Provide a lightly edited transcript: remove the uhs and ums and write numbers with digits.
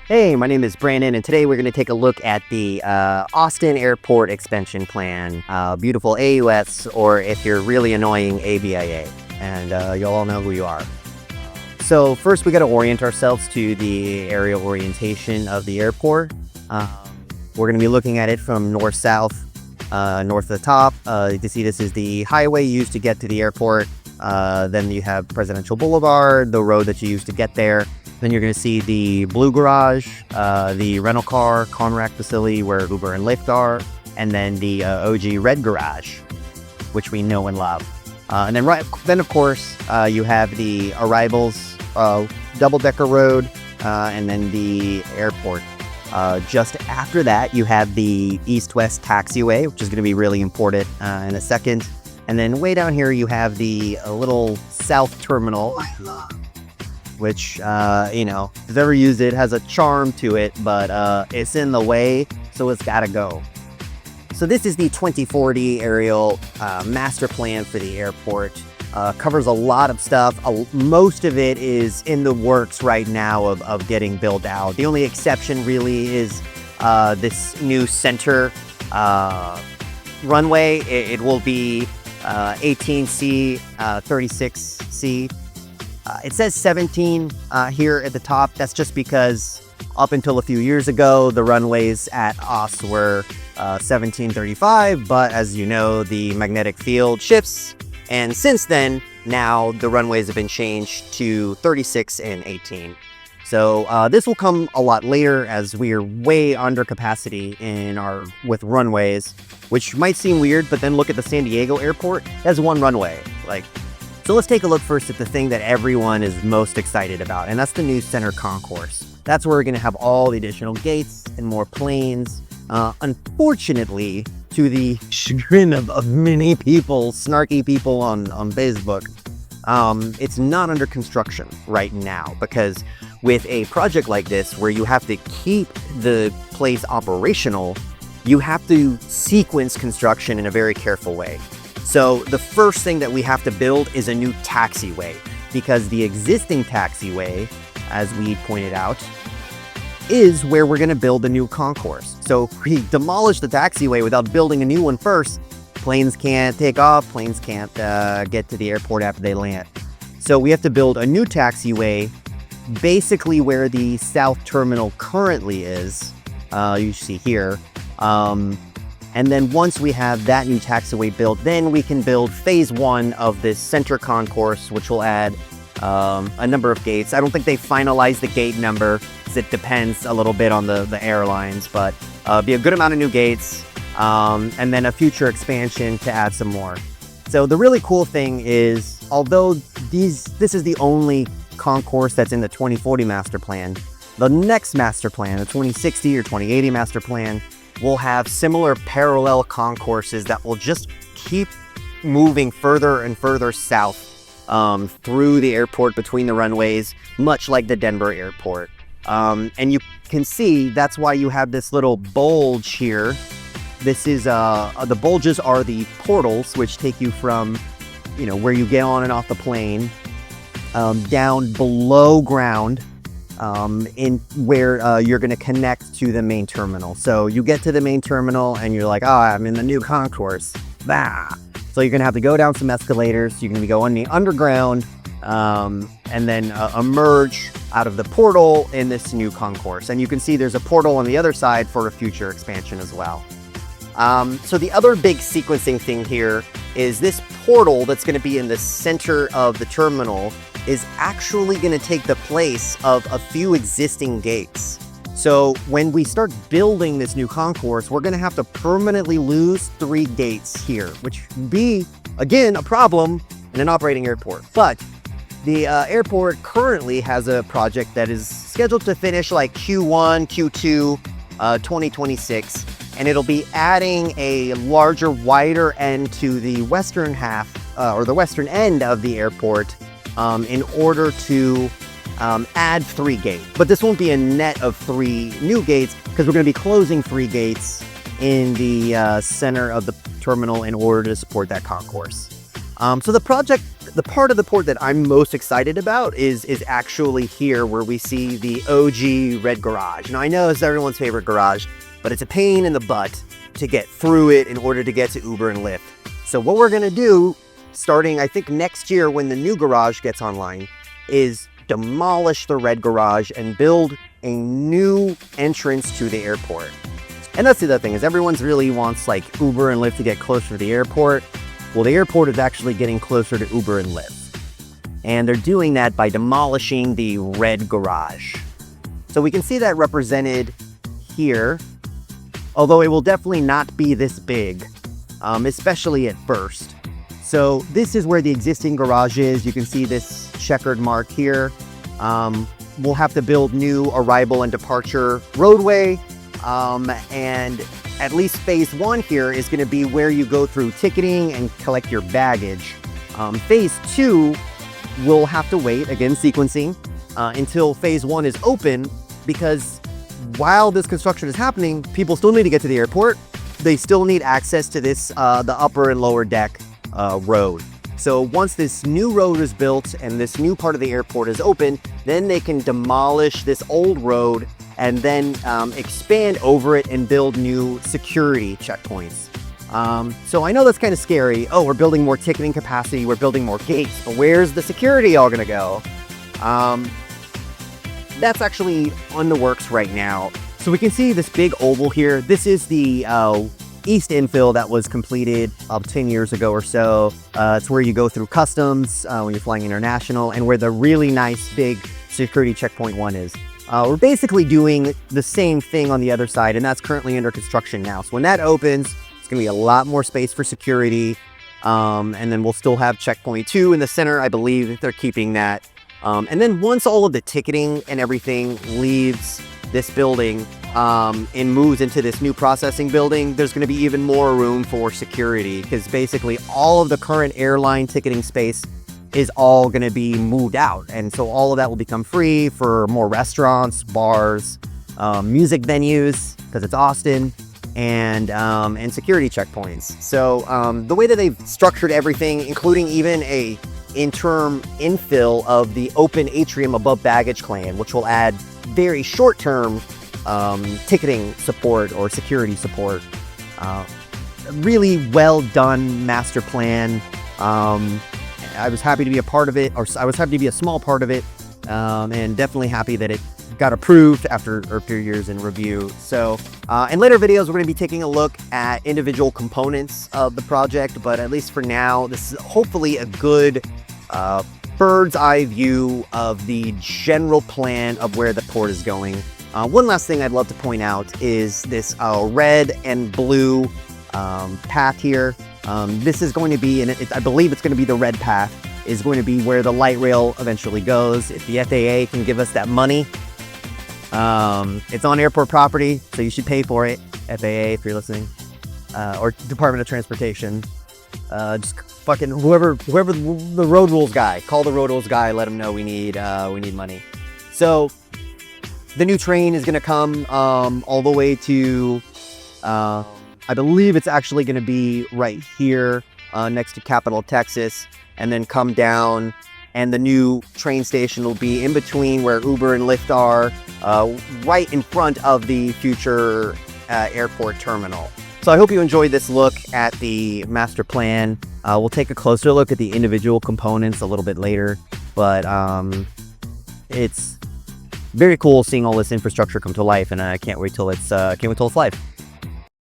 Hey, my name is Brandon, and today we're going to take a look at the Austin Airport expansion plan, beautiful AUS, or if you're really annoying, ABIA, and you'll all know who you are. So first, we got to orient ourselves to the aerial orientation of the airport. We're going to be looking at it from north-south, north of the top. You can see this is the highway used to get to the airport. Then you have Presidential Boulevard, the road that you use to get there. Then you're going to see the Blue Garage, the rental car, Conrack facility where Uber and Lyft are, and then the OG Red Garage, which we know and love. And then of course, you have the arrivals, double-decker road, and then the airport. Just after that, you have the east-west taxiway, which is going to be really important in a second. And then way down here, you have the little south terminal, which, if you've ever used it, has a charm to it, but it's in the way, so it's got to go. So this is the 2040 aerial master plan for the airport. Covers a lot of stuff. Most of it is in the works right now of getting built out. The only exception really is this new center runway. It will be 18C, 36C. It says 17 here at the top. That's just because up until a few years ago, the runways at OS were 1735, but as you know, the magnetic field shifts. And since then, now the runways have been changed to 36 and 18. So this will come a lot later as we are way under capacity with runways, which might seem weird, but then look at the San Diego airport. That's one runway. So let's take a look first at the thing that everyone is most excited about, and that's the new center concourse. That's where we're going to have all the additional gates and more planes. Unfortunately, to the chagrin of many people, snarky people on Facebook, it's not under construction right now, because with a project like this where you have to keep the place operational, you have to sequence construction in a very careful way. So the first thing that we have to build is a new taxiway, because the existing taxiway, as we pointed out, is where we're going to build the new concourse. So if we demolish the taxiway without building a new one first, planes can't take off, planes can't get to the airport after they land. So we have to build a new taxiway, basically where the south terminal currently is, you see here. And then once we have that new taxiway built, then we can build phase one of this center concourse, which will add a number of gates. I don't think they finalized the gate number, because it depends a little bit on the airlines, but be a good amount of new gates, and then a future expansion to add some more. So the really cool thing is, although this is the only concourse that's in the 2040 master plan, the next master plan, the 2060 or 2080 master plan, will have similar parallel concourses that will just keep moving further and further south through the airport between the runways, much like the Denver airport. And you can see that's why you have this little bulge here. This is the bulges are the portals, which take you from where you get on and off the plane down below ground, in where you're going to connect to the main terminal. So you get to the main terminal and you're like, oh, I'm in the new concourse. Bah. So you're going to have to go down some escalators. You're going to go on the underground, and then emerge out of the portal in this new concourse. And you can see there's a portal on the other side for a future expansion as well. So the other big sequencing thing here is this portal that's going to be in the center of the terminal is actually going to take the place of a few existing gates. So when we start building this new concourse, we're going to have to permanently lose 3 gates here, which would be, again, a problem in an operating airport. But the airport currently has a project that is scheduled to finish like Q1, Q2, 2026, and it'll be adding a larger, wider end to the western half, or the western end of the airport, in order to add 3 gates. But this won't be a net of 3 new gates, because we're going to be closing 3 gates in the center of the terminal in order to support that concourse. So the part of the port that I'm most excited about is actually here where we see the OG red garage. Now I know it's everyone's favorite garage, but it's a pain in the butt to get through it in order to get to Uber and Lyft. So what we're gonna do, starting I think next year when the new garage gets online, is demolish the red garage and build a new entrance to the airport. And that's the other thing, is everyone's really wants like Uber and Lyft to get closer to the airport. Well, the airport is actually getting closer to Uber and Lyft. And they're doing that by demolishing the red garage. So we can see that represented here, although it will definitely not be this big, especially at first. So this is where the existing garage is. You can see this checkered mark here. We'll have to build new arrival and departure roadway. And at least phase 1 here is going to be where you go through ticketing and collect your baggage. Phase 2 will have to wait, again sequencing, until phase 1 is open, because while this construction is happening, people still need to get to the airport. They still need access to this, the upper and lower deck road. So once this new road is built and this new part of the airport is open, then they can demolish this old road and then expand over it and build new security checkpoints. So I know that's kind of scary. Oh, we're building more ticketing capacity, we're building more gates, but where's the security all gonna go? That's actually on the works right now. So we can see this big oval here. This is the east infill that was completed 10 years ago or so. It's where you go through customs when you're flying international, and where the really nice big security checkpoint 1 is. We're basically doing the same thing on the other side, and that's currently under construction now. So when that opens, it's gonna be a lot more space for security. And then we'll still have checkpoint 2 in the center. I believe they're keeping that. And then once all of the ticketing and everything leaves this building and moves into this new processing building, there's going to be even more room for security, because basically all of the current airline ticketing space is all going to be moved out. And so all of that will become free for more restaurants, bars, music venues, because it's Austin, and security checkpoints. So the way that they've structured everything, including even a interim infill of the open atrium above baggage claim, which will add very short-term ticketing support or security support. Really well done master plan. I was happy to be a part of it, or I was happy to be a small part of it, and definitely happy that it got approved after a few years in review. So in later videos, we're going to be taking a look at individual components of the project, but at least for now, this is hopefully a good bird's eye view of the general plan of where the port is going. One last thing I'd love to point out is this red and blue path here. This is going to be, and I believe it's going to be the red path, is going to be where the light rail eventually goes. If the FAA can give us that money, it's on airport property, so you should pay for it. FAA, if you're listening, or Department of Transportation. Just fucking whoever the road rules guy, call the road rules guy, let him know we need money. So the new train is going to come all the way to, I believe it's actually going to be right here next to Capitol, Texas, and then come down, and the new train station will be in between where Uber and Lyft are, right in front of the future airport terminal. So I hope you enjoyed this look at the master plan. We'll take a closer look at the individual components a little bit later, but it's very cool seeing all this infrastructure come to life, and I can't wait till it's live.